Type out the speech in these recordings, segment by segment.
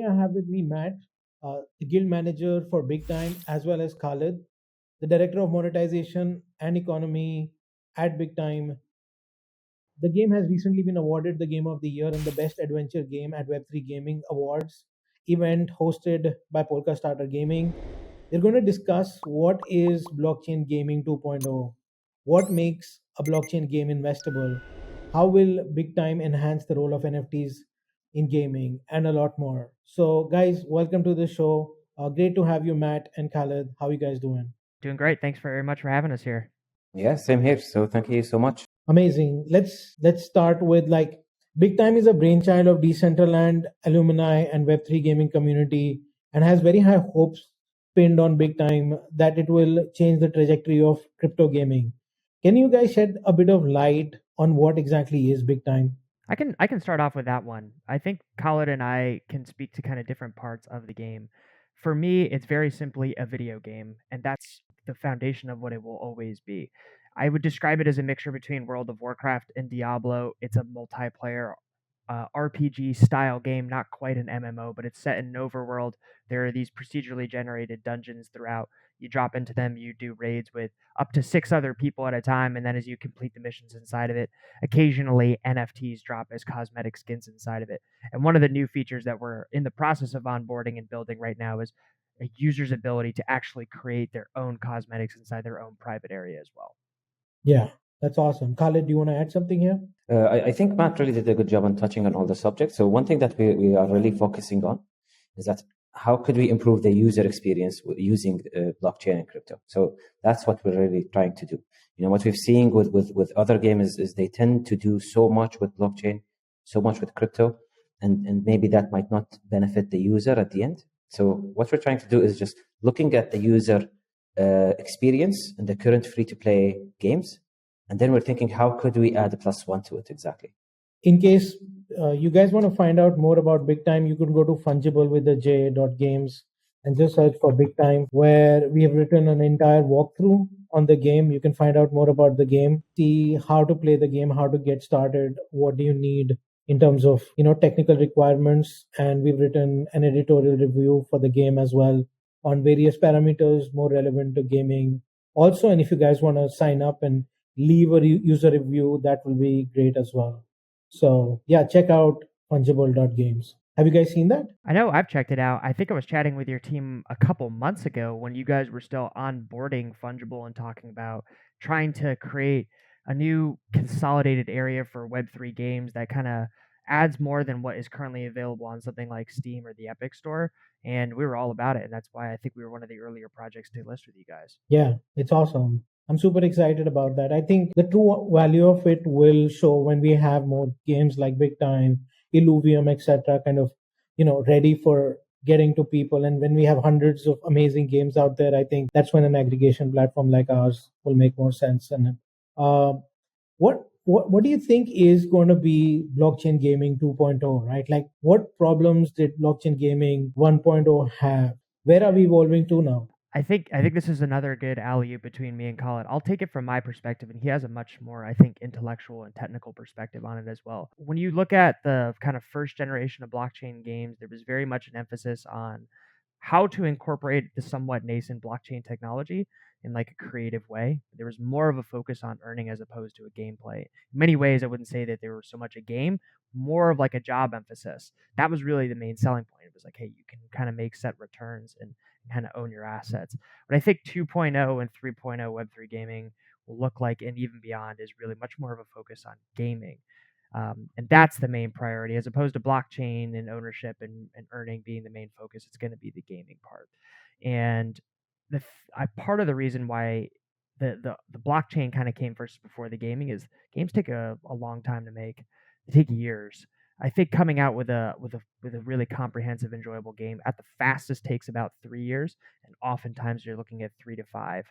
I have with me Matt, the guild manager for Big Time, as well as Khaled, the director of monetization and economy at Big Time. The game has recently been awarded the Game of the Year and the Best Adventure Game at Web3 Gaming Awards event hosted by Polka Starter Gaming. They're going to discuss what is blockchain gaming 2.0, what makes a blockchain game investable, how will Big Time enhance the role of NFTs in gaming, and a lot more. So, guys, welcome to the show. Great to have you, Matt and Khaled. How you guys doing? Doing great. Thanks very much for having us here. Yeah, same here. So thank you so much. Amazing. Let's start with like Big Time is a brainchild of Decentraland alumni and Web3 gaming community and has very high hopes pinned on Big Time that it will change the trajectory of crypto gaming. Can you guys shed a bit of light on what exactly is Big Time? I can start off with that one. I think Khaled and I can speak to kind of different parts of the game. For me, it's very simply a video game, and that's the foundation of what it will always be. I would describe it as a mixture between World of Warcraft and Diablo. It's a multiplayer RPG style game, not quite an MMO, but it's set in an overworld. There are these procedurally generated dungeons throughout. You drop into them, you do raids with up to 6 other people at a time, and then as you complete the missions inside of it, occasionally NFTs drop as cosmetic skins inside of it. And one of the new features that we're in the process of onboarding and building right now is a user's ability to actually create their own cosmetics inside their own private area as well. Yeah, that's awesome. Khaled, do you want to add something here? I think Matt really did a good job on touching on all the subjects. So one thing that we are really focusing on is that how could we improve the user experience using blockchain and crypto? So that's what we're really trying to do. You know, what we've seen with other games is they tend to do so much with blockchain, so much with crypto, and maybe that might not benefit the user at the end. So what we're trying to do is just looking at the user experience in the current free-to-play games, and then we're thinking, how could we add a plus one to it exactly? In case you guys want to find out more about Big Time, you can go to Fungible with the J.games and just search for Big Time, where we have written an entire walkthrough on the game. You can find out more about the game, see how to play the game, how to get started, what do you need in terms of technical requirements, and we've written an editorial review for the game as well on various parameters more relevant to gaming. Also, and if you guys want to sign up and leave a user review, that will be great as well. So yeah, check out fungible.games. Have you guys seen that? I know I've checked it out. I think I was chatting with your team a couple months ago when you guys were still onboarding Fungible and talking about trying to create a new consolidated area for Web3 games that kind of adds more than what is currently available on something like Steam or the Epic Store. And we were all about it. And that's why I think we were one of the earlier projects to list with you guys. Yeah, it's awesome. I'm super excited about that. I think the true value of it will show when we have more games like Big Time, Illuvium, etc., kind of, ready for getting to people. And when we have hundreds of amazing games out there, I think that's when an aggregation platform like ours will make more sense. And what do you think is going to be blockchain gaming 2.0, right? Like, what problems did blockchain gaming 1.0 have? Where are we evolving to now? I think this is another good alley-oop between me and Khaled. I'll take it from my perspective, and he has a much more, I think, intellectual and technical perspective on it as well. When you look at the kind of first generation of blockchain games, there was very much an emphasis on how to incorporate the somewhat nascent blockchain technology in like a creative way. There was more of a focus on earning as opposed to a gameplay. In many ways, I wouldn't say that they were so much a game, more of like a job emphasis. That was really the main selling point. It was like, hey, you can kind of make set returns and kind of own your assets. But I think 2.0 and 3.0 Web3 gaming will look like, and even beyond, is really much more of a focus on gaming. And that's the main priority, as opposed to blockchain and ownership and earning being the main focus. It's going to be the gaming part. And part of the reason why the blockchain kind of came first before the gaming is games take a long time to make. They take years. I think coming out with a really comprehensive, enjoyable game at the fastest takes about 3 years, and oftentimes you're looking at 3 to 5.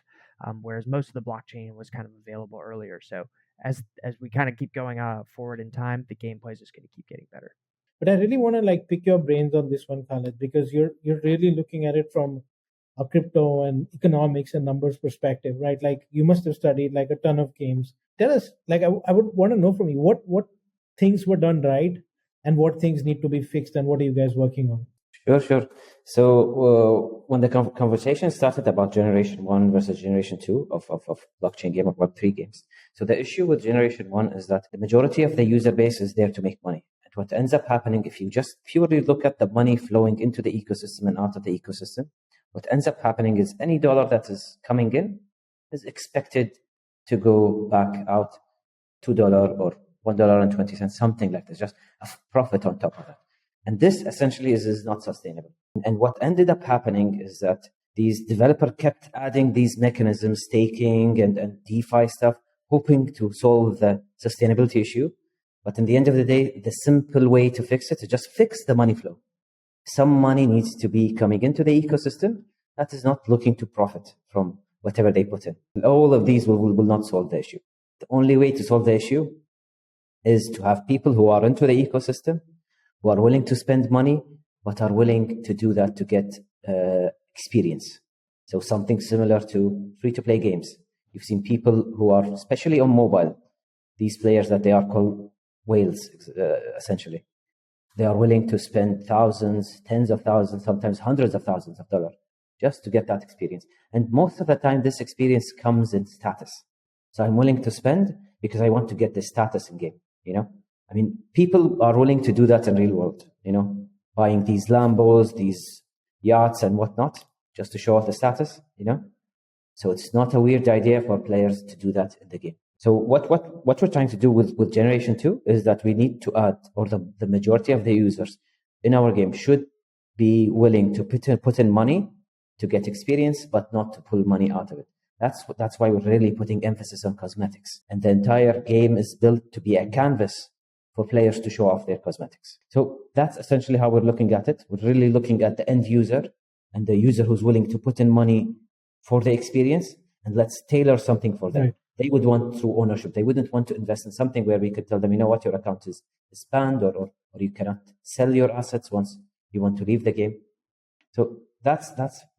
Whereas most of the blockchain was kind of available earlier. So as we kind of keep going forward in time, the gameplay is just going to keep getting better. But I really want to like pick your brains on this one, Khaled, because you're really looking at it from a crypto and economics and numbers perspective, right? Like you must have studied like a ton of games. Tell us, like I would want to know from you what things were done right and what things need to be fixed and what are you guys working on? Sure. So when the conversation started about Generation 1 versus Generation 2 of blockchain game, of Web3 games, so the issue with Generation 1 is that the majority of the user base is there to make money. And what ends up happening, if you just purely look at the money flowing into the ecosystem and out of the ecosystem, what ends up happening is any dollar that is coming in is expected to go back out $2 or $1.20, something like this, just a profit on top of that. And this essentially is not sustainable. And what ended up happening is that these developers kept adding these mechanisms, staking and DeFi stuff, hoping to solve the sustainability issue. But in the end of the day, the simple way to fix it is just fix the money flow. Some money needs to be coming into the ecosystem that is not looking to profit from whatever they put in. All of these will not solve the issue. The only way to solve the issue is to have people who are into the ecosystem, who are willing to spend money, but are willing to do that to get experience. So something similar to free-to-play games. You've seen people who are, especially on mobile, these players that they are called whales, essentially. They are willing to spend thousands, tens of thousands, sometimes hundreds of thousands of dollars just to get that experience. And most of the time, this experience comes in status. So I'm willing to spend because I want to get the status in game, I mean, people are willing to do that in real world, buying these Lambos, these yachts and whatnot, just to show off the status, So it's not a weird idea for players to do that in the game. So what we're trying to do with Generation 2 is that we need to add, or the majority of the users in our game should be willing to put in money to get experience, but not to pull money out of it. That's why we're really putting emphasis on cosmetics. And the entire game is built to be a canvas for players to show off their cosmetics. So that's essentially how we're looking at it. We're really looking at the end user and the user who's willing to put in money for the experience, and let's tailor something for them. Right. They would want true ownership. They wouldn't want to invest in something where we could tell them, your account is banned, or you cannot sell your assets once you want to leave the game. So that's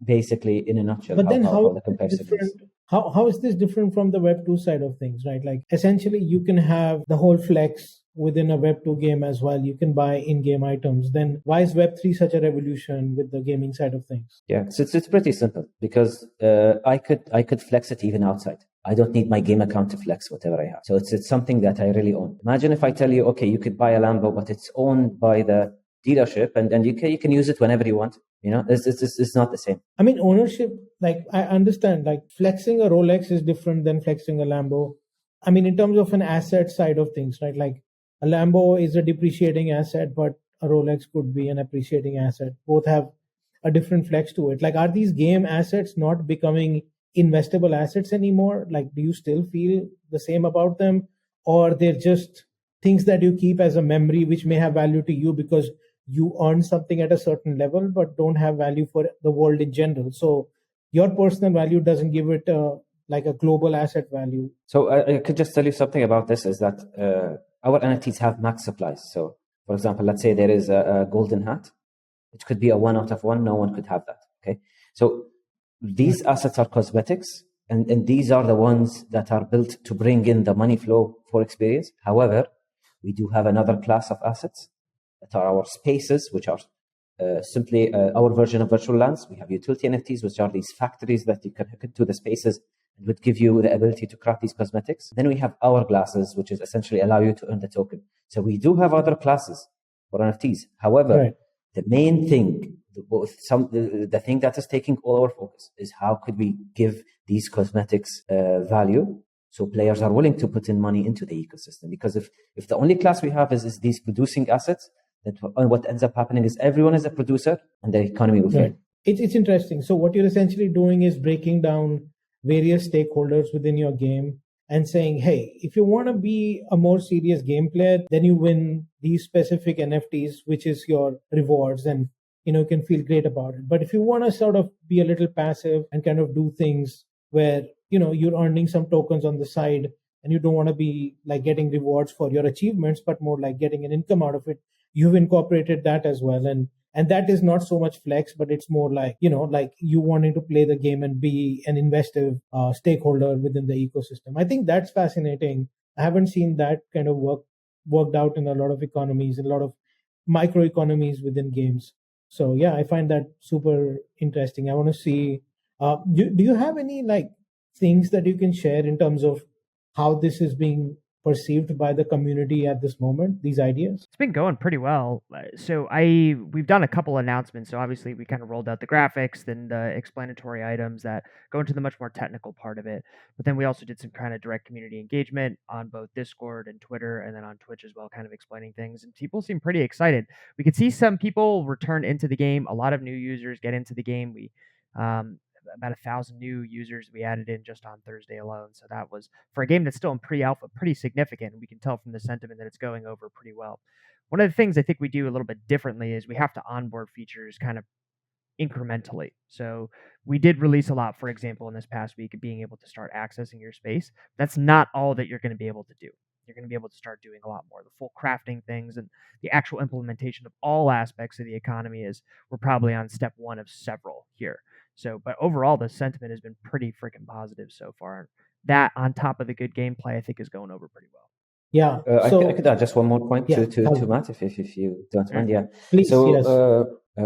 basically in a nutshell. But then how the comparison is. How is this different from the Web 2 side of things, right? Like essentially you can have the whole flex within a Web 2 game as well. You can buy in-game items. Then why is Web 3 such a revolution with the gaming side of things? Yeah, so it's pretty simple because I could flex it even outside. I don't need my game account to flex whatever I have. So it's something that I really own. Imagine if I tell you, okay, you could buy a Lambo, but it's owned by the dealership and you can use it whenever you want. It's not the same. I mean, ownership, like I understand, like flexing a Rolex is different than flexing a Lambo. I mean, in terms of an asset side of things, right? Like a Lambo is a depreciating asset, but a Rolex could be an appreciating asset. Both have a different flex to it. Like, are these game assets not becoming investable assets anymore? Like, do you still feel the same about them? Or they're just things that you keep as a memory, which may have value to you because you earn something at a certain level, but don't have value for the world in general. So your personal value doesn't give it like a global asset value. So I could just tell you something about this is that our NFTs have max supplies. So for example, let's say there is a golden hat. It could be a 1 out of 1. No one could have that. Okay. So these assets are cosmetics and these are the ones that are built to bring in the money flow for experience. However, we do have another class of assets that are our spaces, which are simply our version of virtual lands. We have utility NFTs, which are these factories that you can hook into the spaces and would give you the ability to craft these cosmetics. Then we have hourglasses, which is essentially allow you to earn the token. So we do have other classes for NFTs. However, right. The main thing, the thing that is taking all our focus is how could we give these cosmetics value so players are willing to put in money into the ecosystem. Because if the only class we have is these producing assets, what ends up happening is everyone is a producer and the economy will fail. Right. It's interesting. So what you're essentially doing is breaking down various stakeholders within your game and saying, hey, if you want to be a more serious game player, then you win these specific NFTs, which is your rewards, and you can feel great about it. But if you want to sort of be a little passive and kind of do things where you're earning some tokens on the side and you don't want to be like getting rewards for your achievements, but more like getting an income out of it, you've incorporated that as well. And that is not so much flex, but it's more like, like you wanting to play the game and be an investive stakeholder within the ecosystem. I think that's fascinating. I haven't seen that kind of worked out in a lot of economies, in a lot of microeconomies within games. So yeah, I find that super interesting. I want to see. Do you have any like things that you can share in terms of how this is being perceived by the community at this moment? These ideas. It's been going pretty well. We've done a couple announcements. So obviously we kind of rolled out the graphics, then the explanatory items that go into the much more technical part of it. But then we also did some kind of direct community engagement on both Discord and Twitter, and then on Twitch as well, kind of explaining things. And people seem pretty excited. We could see some people return into the game. A lot of new users get into the game. We um, about 1,000 new users we added in just on Thursday alone. So that was for a game that's still in pre-alpha, pretty significant. We can tell from the sentiment that it's going over pretty well. One of the things I think we do a little bit differently is we have to onboard features kind of incrementally. So we did release a lot, for example, in this past week of being able to start accessing your space. That's not all that you're going to be able to do. You're going to be able to start doing a lot more. The full crafting things and the actual implementation of all aspects of the economy is we're probably on step one of several here. So, but overall, the sentiment has been pretty freaking positive so far. That on top of the good gameplay, I think is going over pretty well. Yeah. I could add just one more point Yeah, to Matt, if you don't mind. Yeah. please. So Yes.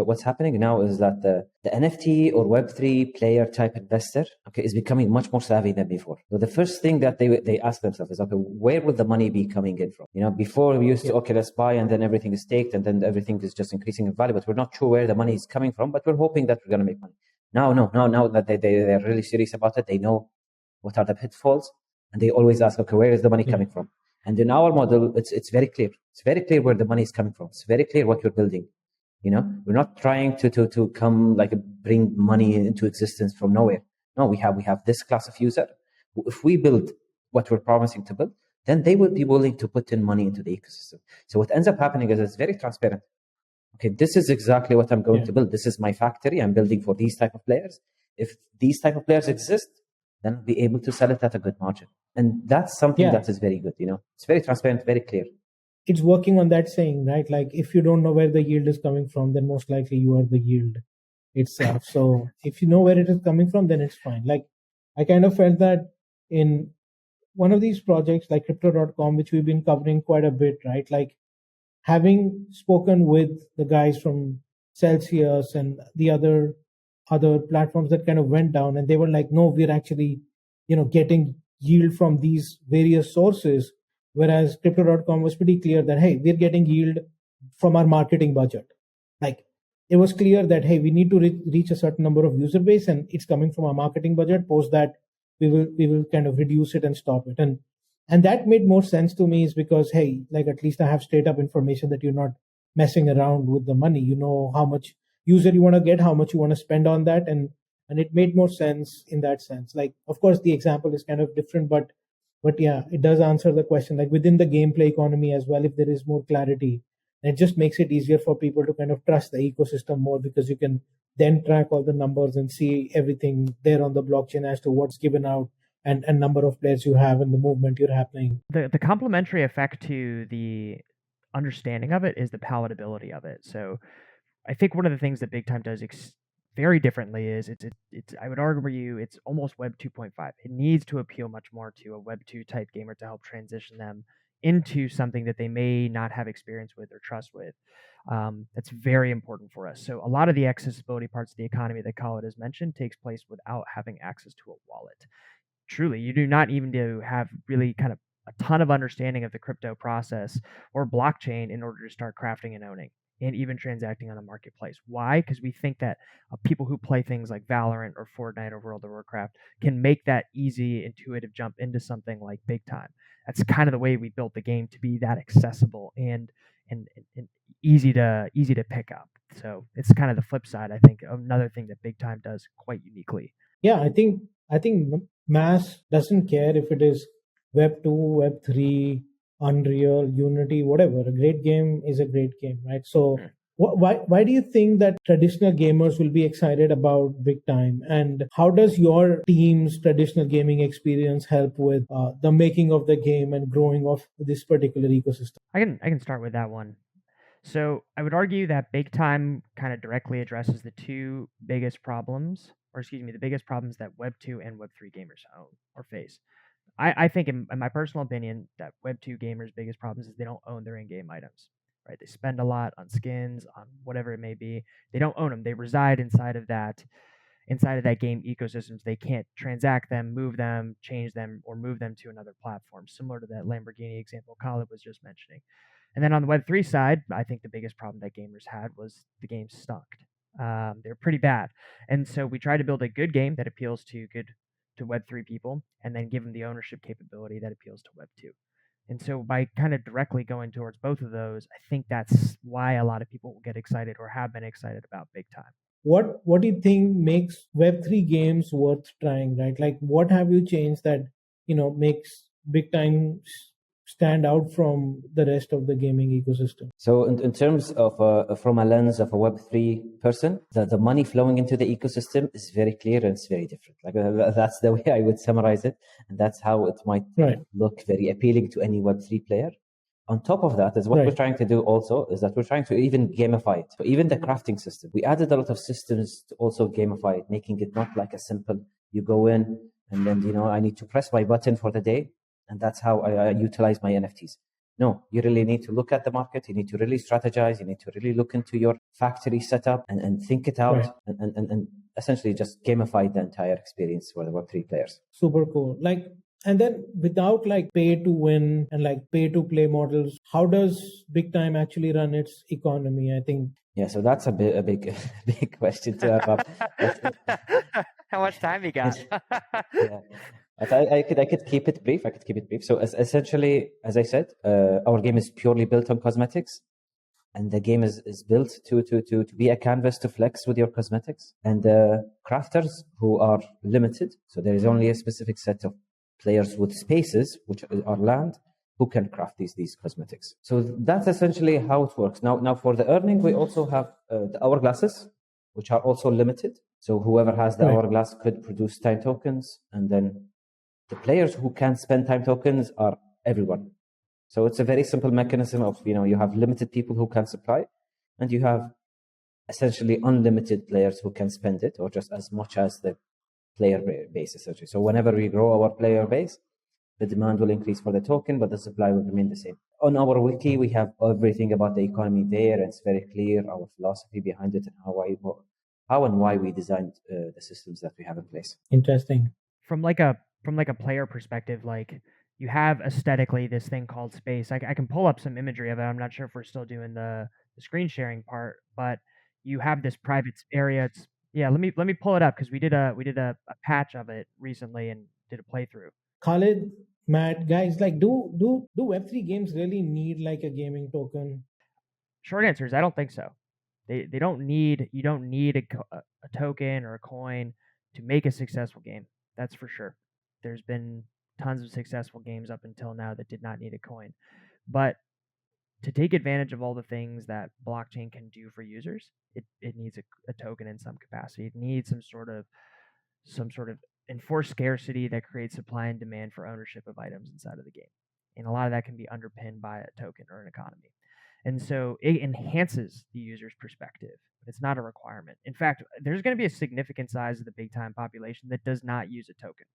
what's happening now is that the NFT or Web3 player type investor, okay, is becoming much more savvy than before. So the first thing that they ask themselves is, okay, where will the money be coming in from? You know, before we used to, okay, let's buy and then everything is staked and then everything is just increasing in value, but we're not sure where the money is coming from, but we're hoping that we're going to make money. Now that they're really serious about it, they know what are the pitfalls, and they always ask, okay, where is the money coming from? And in our model, it's very clear. It's very clear where the money is coming from. It's very clear what you're building. You know, we're not trying to come like bring money into existence from nowhere. No, we have this class of user. If we build what we're promising to build, then they will be willing to put in money into the ecosystem. So what ends up happening is it's very transparent. Okay, this is exactly what I'm going to build. This is my factory. I'm building for these type of players. If these type of players exist, then I'll be able to sell it at a good margin. And that's something that is very good. You know, it's very transparent, very clear. It's working on that saying, right? Like if you don't know where the yield is coming from, then most likely you are the yield itself. So if you know where it is coming from, then it's fine. Like I kind of felt that in one of these projects like crypto.com, which we've been covering quite a bit, right? Like having spoken with the guys from Celsius and the other platforms that kind of went down, and they were like, no, we're actually, getting yield from these various sources. Whereas crypto.com was pretty clear that, hey, we're getting yield from our marketing budget. Like it was clear that, hey, we need to reach a certain number of user base and it's coming from our marketing budget. Post that, we will kind of reduce it and stop it. And that made more sense to me is because, hey, like at least I have straight up information that you're not messing around with the money. You know how much user you want to get, how much you want to spend on that, and it made more sense in that sense. Like of course the example is kind of different, but yeah, it does answer the question. Like within the gameplay economy as well, if there is more clarity, it just makes it easier for people to kind of trust the ecosystem more, because you can then track all the numbers and see everything there on the blockchain as to what's given out and number of players you have and the movement you're happening. The complementary effect to the understanding of it is the palatability of it. So I think one of the things that Big Time does very differently is it's I would argue it's almost Web 2.5. It needs to appeal much more to a Web 2 type gamer to help transition them into something that they may not have experience with or trust with. That's very important for us. So a lot of the accessibility parts of the economy that Khaled has mentioned takes place without having access to a wallet. Truly, you do not even to have really kind of a ton of understanding of the crypto process or blockchain in order to start crafting and owning and even transacting on a marketplace. Why? Because we think that people who play things like Valorant or Fortnite or World of Warcraft can make that easy, intuitive jump into something like Big Time. That's kind of the way we built the game, to be that accessible and easy to pick up. So it's kind of the flip side, I think, another thing that Big Time does quite uniquely. Yeah, I think mass doesn't care if it is Web 2, Web 3, Unreal, Unity, whatever. A great game is a great game, right? So why do you think that traditional gamers will be excited about Big Time, and how does your team's traditional gaming experience help with the making of the game and growing of this particular ecosystem? I can start with that one. So I would argue that Big Time kind of directly addresses the two biggest problems, or excuse me, the biggest problems that Web 2 and Web 3 gamers own or face. I think, in my personal opinion, that Web 2 gamers' biggest problems is they don't own their in game items. right? They spend a lot on skins, on whatever it may be. They don't own them. They reside inside of that game ecosystems. They can't transact them, move them, change them, or move them to another platform, similar to that Lamborghini example Khaled was just mentioning. And then on the Web3 side, I think the biggest problem that gamers had was the game stunk. They're pretty bad. And so we tried to build a good game that appeals to Web3 people, and then give them the ownership capability that appeals to Web2. And so by kind of directly going towards both of those, I think that's why a lot of people will get excited or have been excited about Big Time. What do you think makes Web3 games worth trying, right? Like, what have you changed that makes Big Time stand out from the rest of the gaming ecosystem? So in terms of from a lens of a Web3 person, the money flowing into the ecosystem is very clear and it's very different. Like that's the way I would summarize it, and that's how it might look very appealing to any Web3 player. On top of that is what we're trying to do also is that we're trying to even gamify it. So even the crafting system, we added a lot of systems to also gamify it, making it not like a simple, you go in and then, I need to press my button for the day, and that's how I utilize my NFTs. No, you really need to look at the market. You need to really strategize. You need to really look into your factory setup and think it out and essentially just gamify the entire experience for the Web3 players. Super cool. And then without pay to win and pay to play models, how does Big Time actually run its economy? I think. Yeah, so that's a big question to wrap up. How much time you got? Yeah. I could keep it brief. So essentially, as I said, our game is purely built on cosmetics, and the game is built to be a canvas to flex with your cosmetics. And the crafters who are limited, so there is only a specific set of players with spaces, which are land, who can craft these cosmetics. So that's essentially how it works. Now for the earning, we also have the hourglasses, which are also limited. So whoever has the hourglass could produce time tokens, and then the players who can spend time tokens are everyone. So it's a very simple mechanism of, you have limited people who can supply, and you have essentially unlimited players who can spend it, or just as much as the player base, essentially. So whenever we grow our player base, the demand will increase for the token, but the supply will remain the same. On our wiki, we have everything about the economy there, and it's very clear our philosophy behind it and how and why we designed the systems that we have in place. Interesting. From a player perspective, you have aesthetically this thing called space. I can pull up some imagery of it. I'm not sure if we're still doing the screen sharing part, but you have this private area. Let me pull it up because we did a patch of it recently and did a playthrough. Khaled, Matt, guys, do Web3 games really need a gaming token? Short answer is I don't think so. You don't need a token or a coin to make a successful game. That's for sure. There's been tons of successful games up until now that did not need a coin. But to take advantage of all the things that blockchain can do for users, it needs a token in some capacity. It needs some sort of enforced scarcity that creates supply and demand for ownership of items inside of the game. And a lot of that can be underpinned by a token or an economy. And so it enhances the user's perspective. It's not a requirement. In fact, there's going to be a significant size of the big time population that does not use a token.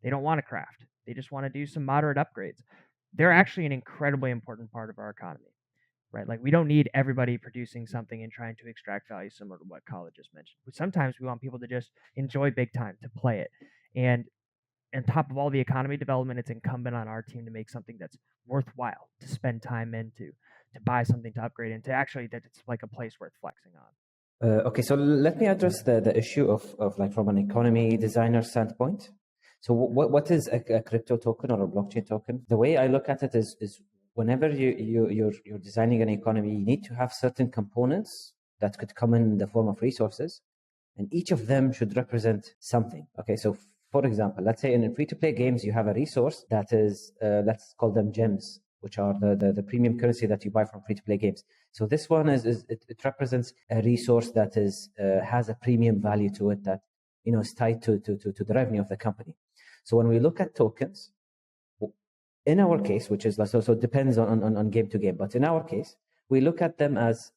They don't want to craft. They just want to do some moderate upgrades. They're actually an incredibly important part of our economy, right? We don't need everybody producing something and trying to extract value, similar to what Khaled just mentioned. But sometimes we want people to just enjoy big time, to play it. And on top of all the economy development, it's incumbent on our team to make something that's worthwhile to spend time into, to buy something to upgrade into, actually that it's a place worth flexing on. Okay, so let me address the issue of from an economy designer standpoint. So what is a crypto token or a blockchain token? The way I look at it is whenever you're designing an economy, you need to have certain components that could come in the form of resources, and each of them should represent something. Okay, so for example, let's say in free-to-play games, you have a resource that is, let's call them gems, which are the premium currency that you buy from free-to-play games. So this one it represents a resource that is has a premium value to it that is tied to the revenue of the company. So when we look at tokens, in our case, which is so it depends on game to game, but in our case, we look at them as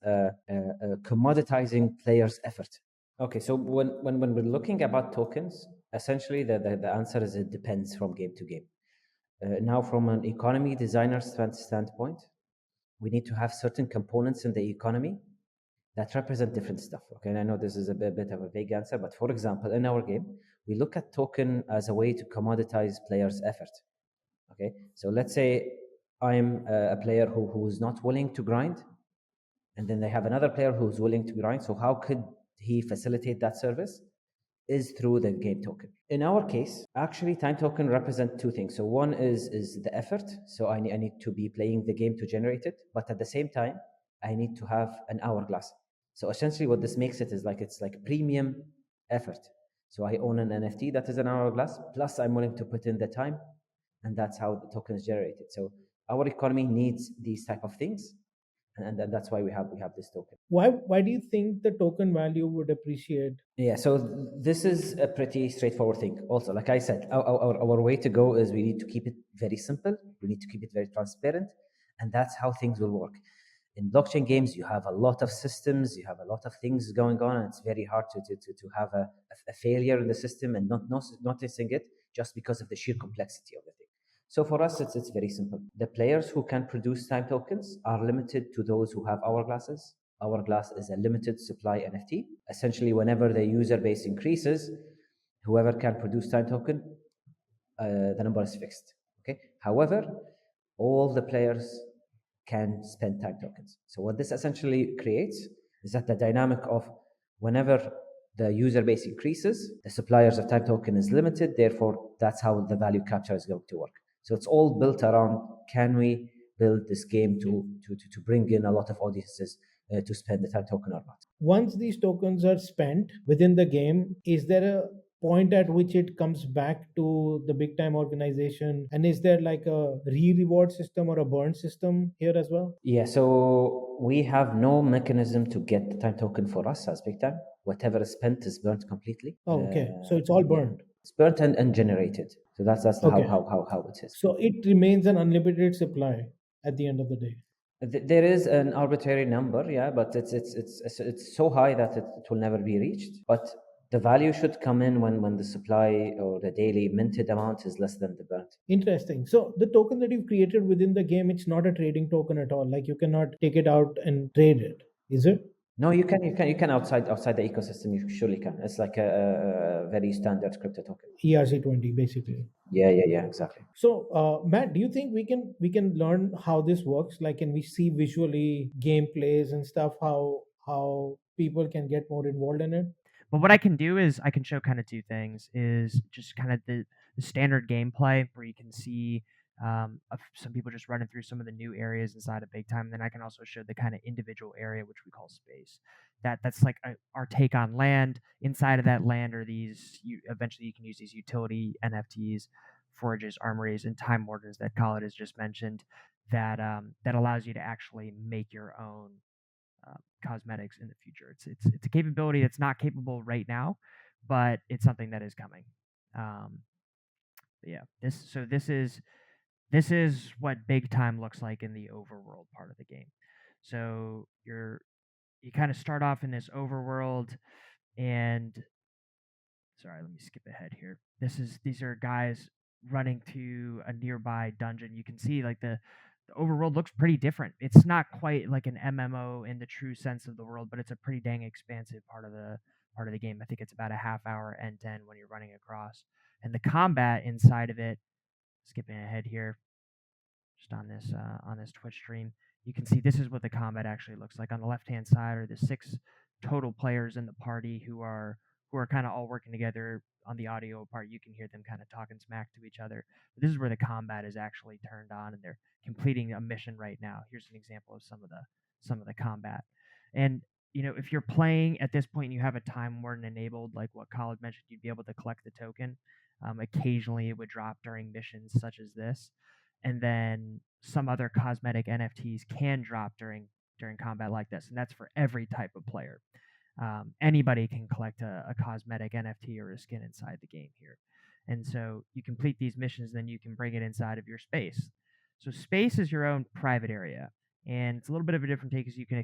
commoditizing players' effort. Okay, so when we're looking about tokens, essentially the answer is it depends from game to game. Now, from an economy designer standpoint, we need to have certain components in the economy that represent different stuff. Okay, and I know this is a bit of a vague answer, but for example, in our game, we look at token as a way to commoditize players' effort. Okay, so let's say I'm a player who's not willing to grind, and then they have another player who's willing to grind. So how could he facilitate that service? Is through the game token. In our case, actually, time token represent two things. So one is the effort. So I need to be playing the game to generate it, but at the same time, I need to have an hourglass. So essentially, what this makes it is like it's like premium effort. So I own an NFT that is an hourglass. Plus, I'm willing to put in the time, and that's how the token is generated. So our economy needs these type of things, and that's why we have this token. Why do you think the token value would appreciate? Yeah, so this is a pretty straightforward thing. Also, like I said, our way to go is we need to keep it very simple. We need to keep it very transparent, and that's how things will work. In blockchain games, you have a lot of systems, you have a lot of things going on, and it's very hard to have a failure in the system and not noticing it just because of the sheer complexity of the thing. So for us, it's very simple. The players who can produce time tokens are limited to those who have hourglasses. Hourglass is a limited supply NFT. Essentially, whenever the user base increases, whoever can produce time token, the number is fixed. Okay. However, all the players can spend time tokens. So what this essentially creates is that the dynamic of whenever the user base increases, the suppliers of time token is limited. Therefore, that's how the value capture is going to work. So it's all built around, can we build this game to bring in a lot of audiences to spend the time token or not? Once these tokens are spent within the game, is there a point at which it comes back to the big time organization? And is there like a reward system or a burn system here as well? Yeah, so we have no mechanism to get the time token for us as big time. Whatever is spent is burnt completely. Oh, okay. So it's all Yeah, burned. it's burnt and generated. So that's Okay. how it is. So it remains an unlimited supply at the end of the day. There is an arbitrary number, yeah, but it's so high that it will never be reached. But the value should come in when the supply or the daily minted amount is less than the burnt. Interesting. So the token that you've created within the game, it's not a trading token at all. Like you cannot take it out and trade it, is it? No, you can outside the ecosystem. You surely can. It's like a very standard crypto token. ERC20 basically. Yeah, exactly. So, Matt, do you think we can learn how this works? Like, can we see visually gameplays and stuff? How people can get more involved in it? But what I can do is I can show kind of two things. Is just kind of the standard gameplay where you can see of some people just running through some of the new areas inside of Big Time. And then I can also show the kind of individual area which we call space. That's like our take on land. Inside of that land are these. Eventually, you can use these utility NFTs, forages, armories, and time wardens that Khaled has just mentioned. That allows you to actually make your own cosmetics in the future. It's a capability that's not capable right now, but it's something that is coming. Um, but yeah, this is what big time looks like in the overworld part of the game. So you kind of start off in this overworld, and sorry, let me skip ahead here. These are guys running to a nearby dungeon. You can see like the overworld looks pretty different. It's not quite like an MMO in the true sense of the world, but it's a pretty dang expansive part of the game. I think it's about a half hour end to end when you're running across. And the combat inside of it, skipping ahead here, just on this Twitch stream, you can see this is what the combat actually looks like. On the left hand side are the 6 total players in the party who are kind of all working together. On the audio part, you can hear them kind of talking smack to each other. But this is where the combat is actually turned on, and they're completing a mission right now. Here's an example of some of the combat. And if you're playing at this point and you have a time warden enabled, like what Khaled mentioned, you'd be able to collect the token. Occasionally, it would drop during missions such as this, and then some other cosmetic NFTs can drop during combat like this, and that's for every type of player. Anybody can collect a cosmetic NFT or a skin inside the game here. And so you complete these missions, then you can bring it inside of your space. So space is your own private area, and it's a little bit of a different take because you can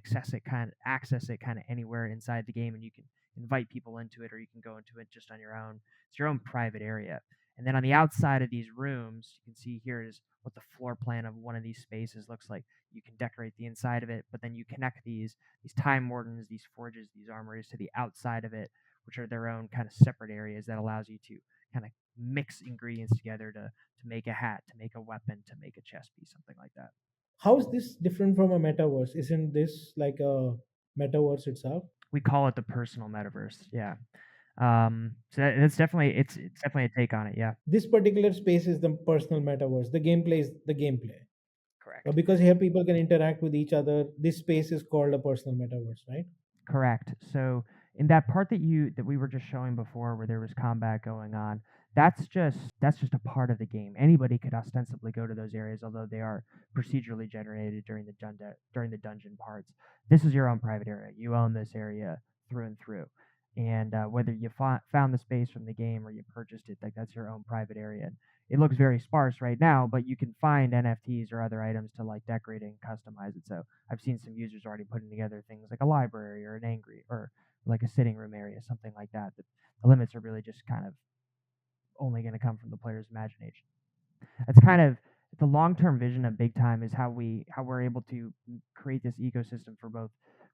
access it kind of anywhere inside the game, and you can invite people into it, or you can go into it just on your own. It's your own private area, And then on the outside of these rooms, you can see here is what the floor plan of one of these spaces looks like. You can decorate the inside of it, but then you connect these time wardens, these forges, these armories to the outside of it, which are their own kind of separate areas that allows you to kind of mix ingredients together to make a hat, to make a weapon, to make a chess piece, something like that. How is this different from a metaverse? Isn't this like a metaverse itself? We call it the personal metaverse. Yeah. So that's definitely it's definitely a take on it. Yeah. This particular space is the personal metaverse. The gameplay is the gameplay. Correct. Because here people can interact with each other. This space is called a personal metaverse, right? Correct. So in that part that we were just showing before where there was combat going on, that's just a part of the game. Anybody could ostensibly go to those areas, although they are procedurally generated during the dungeon parts. This is your own private area. You own this area through and through. And whether you found the space from the game or you purchased it, like that's your own private area. It looks very sparse right now, but you can find NFTs or other items to like decorate and customize it. So I've seen some users already putting together things like a library or an angry or like a sitting room area, something like that. The limits are really just kind of only going to come from the player's imagination. That's kind of the long-term vision of Big Time is how we're able to create this ecosystem for both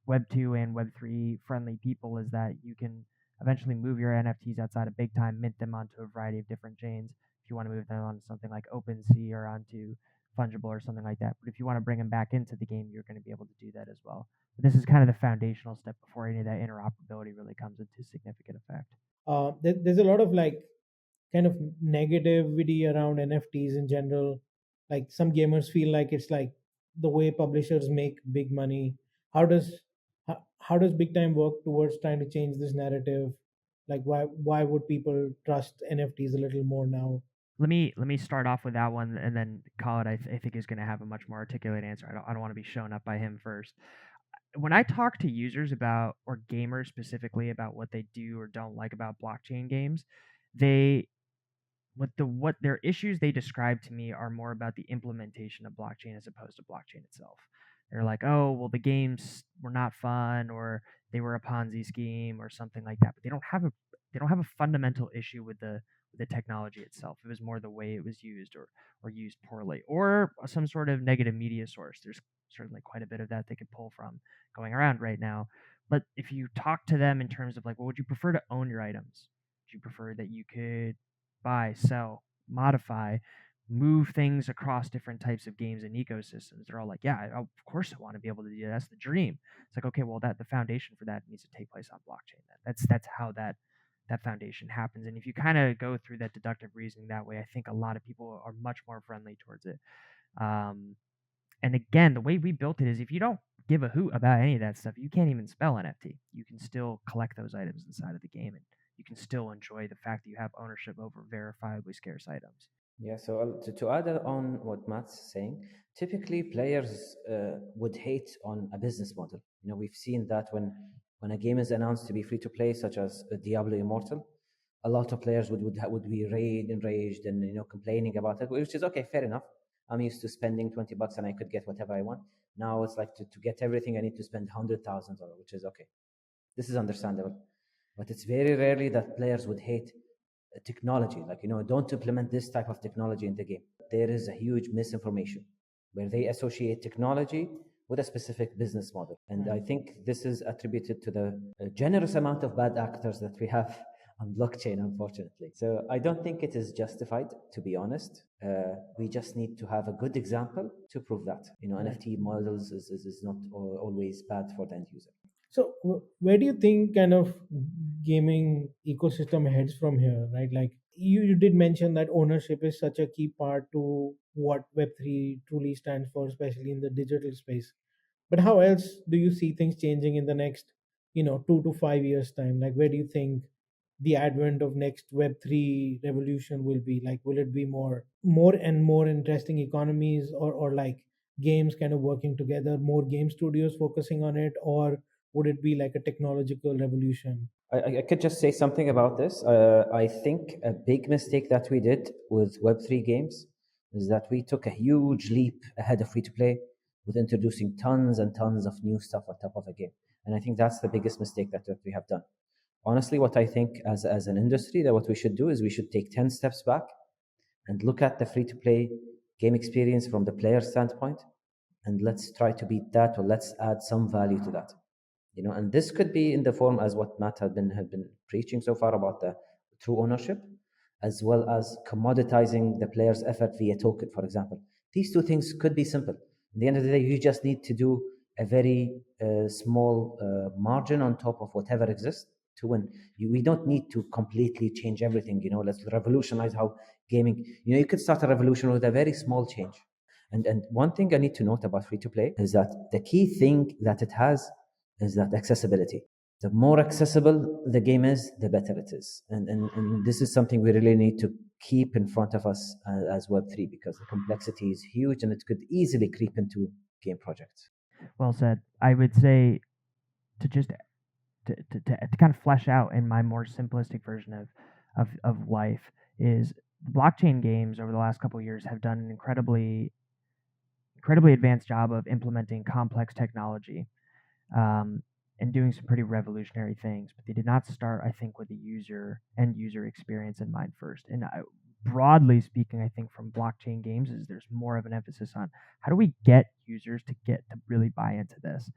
Web 2 and Web 3 friendly people is that you can eventually move your NFTs outside of Big Time, mint them onto a variety of different chains. If you want to move them onto something like OpenSea or onto Fungible or something like that. But if you want to bring them back into the game, you're going to be able to do that as well. But this is kind of the foundational step before any of that interoperability really comes into significant effect. There's a lot of like kind of negativity around NFTs in general. Like some gamers feel like it's like the way publishers make big money. How does how does Big Time work towards trying to change this narrative? Like why would people trust NFTs a little more now? Let me start off with that one, and then Khaled, I think is going to have a much more articulate answer. I don't want to be shown up by him first. When I talk to users about or gamers specifically about what they do or don't like about blockchain games, they what their issues they describe to me are more about the implementation of blockchain as opposed to blockchain itself. They're like, oh, well, the games were not fun, or they were a Ponzi scheme, or something like that. But they don't have a fundamental issue with the technology itself. It was more the way it was used, or used poorly, or some sort of negative media source. There's certainly quite a bit of that they could pull from going around right now. But if you talk to them in terms of like, well, would you prefer to own your items? Would you prefer that you could buy, sell, modify, move things across different types of games and ecosystems? They're all like, yeah, of course I want to be able to do that. That's the dream. It's like, okay, well, that the foundation for that needs to take place on blockchain. That's how that foundation happens. And if you kind of go through that deductive reasoning that way, I think a lot of people are much more friendly towards it. And again, the way we built it is if you don't give a hoot about any of that stuff, you can't even spell NFT. You can still collect those items inside of the game, and you can still enjoy the fact that you have ownership over verifiably scarce items. Yeah, so to add on what Matt's saying, typically players would hate on a business model. You know, we've seen that when a game is announced to be free to play, such as Diablo Immortal, a lot of players would be enraged and complaining about it, which is okay, fair enough. I'm used to spending $20 and I could get whatever I want. Now it's like to get everything I need to spend $100,000, which is okay. This is understandable, but it's very rarely that players would hate technology, like don't implement this type of technology in the game. There is a huge misinformation where they associate technology with a specific business model, and I think this is attributed to the generous amount of bad actors that we have on blockchain, unfortunately. So I don't think it is justified, to be honest. We just need to have a good example to prove that NFT models is not always bad for the end user. So where do you think kind of gaming ecosystem heads from here, right? Like you did mention that ownership is such a key part to what Web3 truly stands for, especially in the digital space. But how else do you see things changing in the next, 2 to 5 years time? Like where do you think the advent of next Web3 revolution will be? Like will it be more and more interesting economies, or like games kind of working together, more game studios focusing on it, or would it be like a technological revolution? I could just say something about this. I think a big mistake that we did with Web3 games is that we took a huge leap ahead of free to play with introducing tons and tons of new stuff on top of a game. And I think that's the biggest mistake that we have done. Honestly, what I think as an industry that what we should do is we should take 10 steps back and look at the free-to-play game experience from the player standpoint, and let's try to beat that, or let's add some value to that. And this could be in the form as what Matt had been preaching so far about the true ownership, as well as commoditizing the player's effort via token, for example. These two things could be simple. At the end of the day, you just need to do a very small margin on top of whatever exists to win. We don't need to completely change everything. Let's revolutionize how gaming. You could start a revolution with a very small change. And one thing I need to note about free to play is that the key thing that it has is that accessibility. The more accessible the game is, the better it is. And this is something we really need to keep in front of us as Web3, because the complexity is huge and it could easily creep into game projects. Well said. I would say to just to kind of flesh out in my more simplistic version of life is blockchain games over the last couple of years have done an incredibly advanced job of implementing complex technology, um, and doing some pretty revolutionary things. But they did not start, I think, with the end user experience in mind first. And broadly speaking, I think from blockchain games is there's more of an emphasis on how do we get users to really buy into this,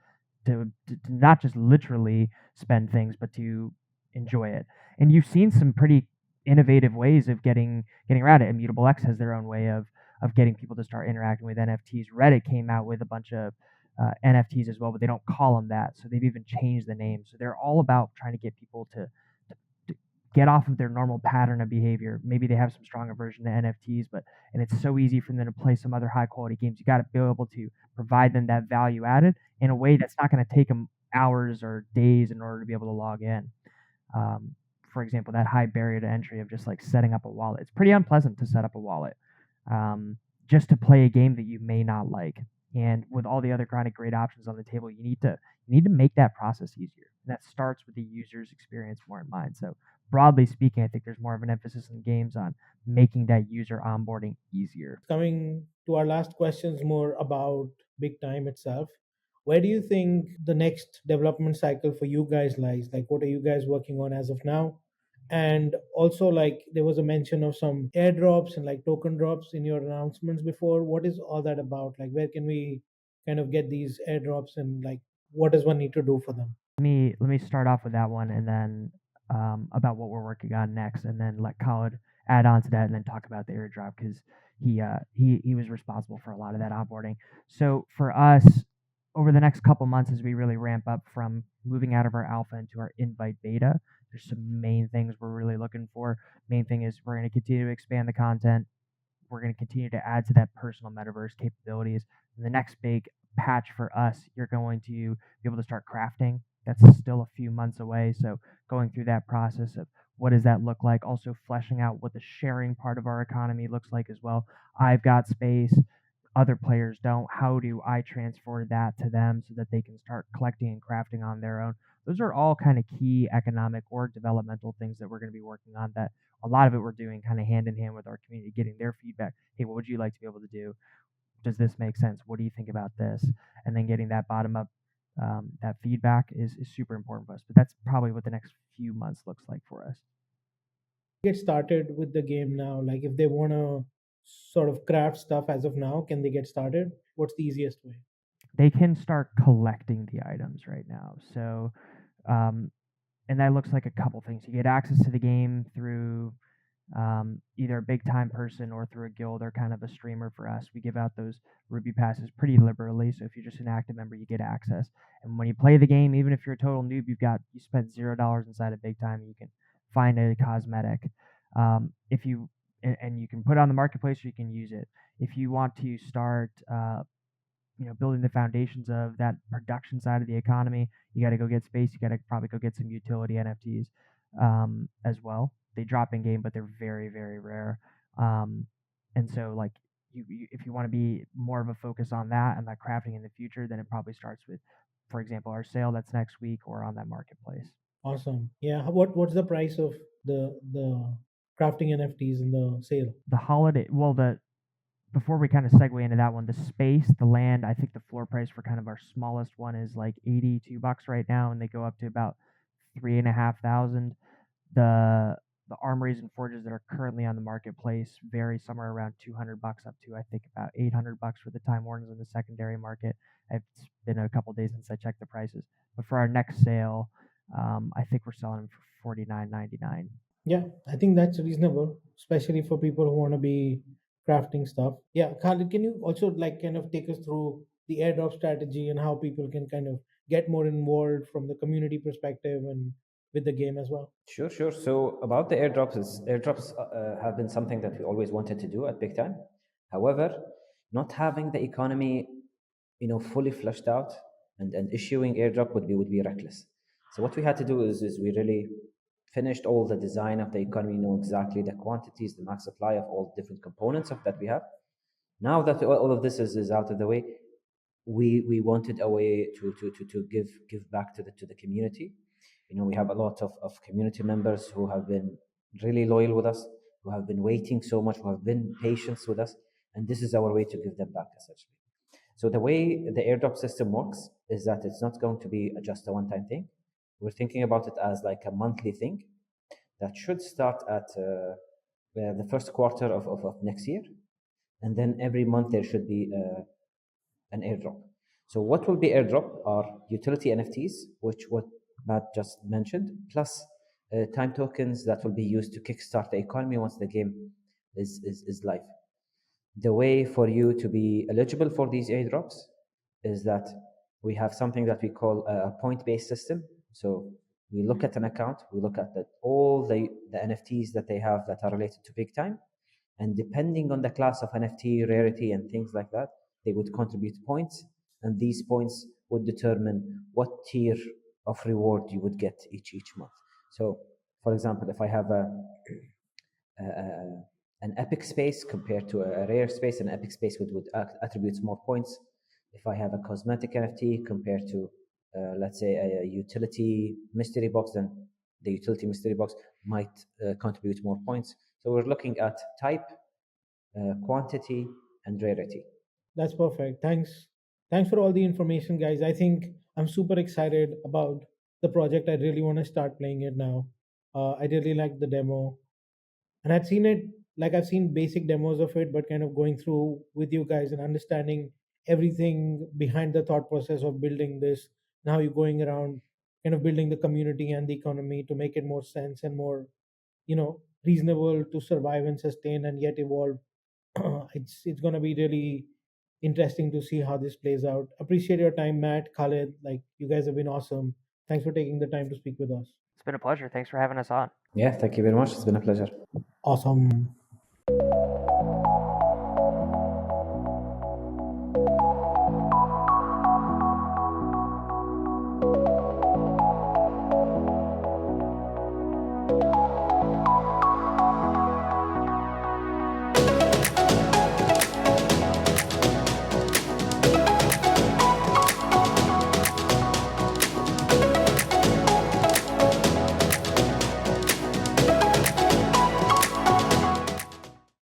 to not just literally spend things, but to enjoy it. And you've seen some pretty innovative ways of getting around it. Immutable X has their own way of getting people to start interacting with NFTs. Reddit came out with a bunch of NFTs as well, but they don't call them that. So they've even changed the name. So they're all about trying to get people to get off of their normal pattern of behavior. Maybe they have some strong aversion to NFTs, and it's so easy for them to play some other high quality games. You got to be able to provide them that value added in a way that's not going to take them hours or days in order to be able to log in. For example, that high barrier to entry of just like setting up a wallet. It's pretty unpleasant to set up a wallet, just to play a game that you may not like. And with all the other kind of great options on the table, you need to make that process easier. And that starts with the user's experience more in mind. So broadly speaking, I think there's more of an emphasis in games on making that user onboarding easier. Coming to our last questions, more about Big Time itself. Where do you think the next development cycle for you guys lies? Like, what are you guys working on as of now? And also, like, there was a mention of some airdrops and like token drops in your announcements before. What is all that about? Like, where can we kind of get these airdrops, and like, what does one need to do for them? Let me start off with that one, and then about what we're working on next, and then let Khaled add on to that, and then talk about the airdrop because he was responsible for a lot of that onboarding. So for us, over the next couple months, as we really ramp up from moving out of our alpha into our invite beta, there's some main things we're really looking for. Main thing is we're going to continue to expand the content. We're going to continue to add to that personal metaverse capabilities. And the next big patch for us, you're going to be able to start crafting. That's still a few months away. So going through that process of what does that look like? Also fleshing out what the sharing part of our economy looks like as well. I've got space, other players don't. How do I transfer that to them so that they can start collecting and crafting on their own? Those are all kind of key economic or developmental things that we're going to be working on, that a lot of it we're doing kind of hand in hand with our community, getting their feedback. Hey, what would you like to be able to do? Does this make sense? What do you think about this? And then getting that bottom up, that feedback is super important for us. But that's probably what the next few months looks like for us. Get started with the game now? Like, if they want to sort of craft stuff as of now, can they get started? What's the easiest way? They can start collecting the items right now. So, and that looks like a couple things. You get access to the game through either a big time person or through a guild or kind of a streamer. For us, we give out those Ruby passes pretty liberally. So if you're just an active member, you get access. And when you play the game, even if you're a total noob, you spent $0 inside of big time, you can find a cosmetic. If you and you can put it on the marketplace, or you can use it. If you want to start building the foundations of that production side of the economy, you got to go get space. You got to probably go get some utility NFTs as well. They drop in game, but they're very, very rare. And so, like, if you want to be more of a focus on that and that crafting in the future, then it probably starts with, for example, our sale that's next week or on that marketplace. Awesome. Yeah. What's the price of the crafting NFTs in the sale? The holiday, well, before we kind of segue into that one, the space, the land, I think the floor price for kind of our smallest one is like $82 right now, and they go up to about 3,500. The armories and forges that are currently on the marketplace vary somewhere around $200 up to I think about $800 for the Time Wardens in the secondary market. It's been a couple days since I checked the prices, but for our next sale, I think we're selling them for 49.99. Yeah, I think that's reasonable, especially for people who want to be crafting stuff. Yeah, Khalid, can you also like kind of take us through the airdrop strategy and how people can kind of get more involved from the community perspective and with the game as well? Sure, sure. So about the airdrops, airdrops have been something that we always wanted to do at Big Time. However, not having the economy, fully fleshed out and issuing airdrop would be reckless. So what we had to do is we really finished all the design of the economy, know exactly the quantities, the max supply of all different components of that we have. Now that all of this is out of the way, we wanted a way to give back to the community. We have a lot of community members who have been really loyal with us, who have been waiting so much, who have been patient with us, and this is our way to give them back essentially. So the way the airdrop system works is that it's not going to be just a one-time thing. We're thinking about it as like a monthly thing that should start at the first quarter of next year, and then every month there should be an airdrop. So what will be airdrop are utility NFTs, which what Matt just mentioned, plus time tokens that will be used to kickstart the economy once the game is live. The way for you to be eligible for these airdrops is that we have something that we call a point-based system. So we look at an account, we look at all the NFTs that they have that are related to Big Time, and depending on the class of NFT, rarity, and things like that, they would contribute points, and these points would determine what tier of reward you would get each month. So, for example, if I have an epic space compared to a rare space, an epic space would attribute more points. If I have a cosmetic NFT compared to, let's say, a utility mystery box, then the utility mystery box might contribute more points. So we're looking at type, quantity, and rarity. That's perfect. Thanks. Thanks for all the information, guys. I think I'm super excited about the project. I really want to start playing it now. I really like the demo, and I'd seen it like I've seen basic demos of it, but kind of going through with you guys and understanding everything behind the thought process of building this. Now you're going around kind of building the community and the economy to make it more sense and more, reasonable to survive and sustain and yet evolve. It's gonna be really interesting to see how this plays out. Appreciate your time, Matt, Khaled. Like you guys have been awesome. Thanks for taking the time to speak with us. It's been a pleasure. Thanks for having us on. Yeah, thank you very much. It's been a pleasure. Awesome.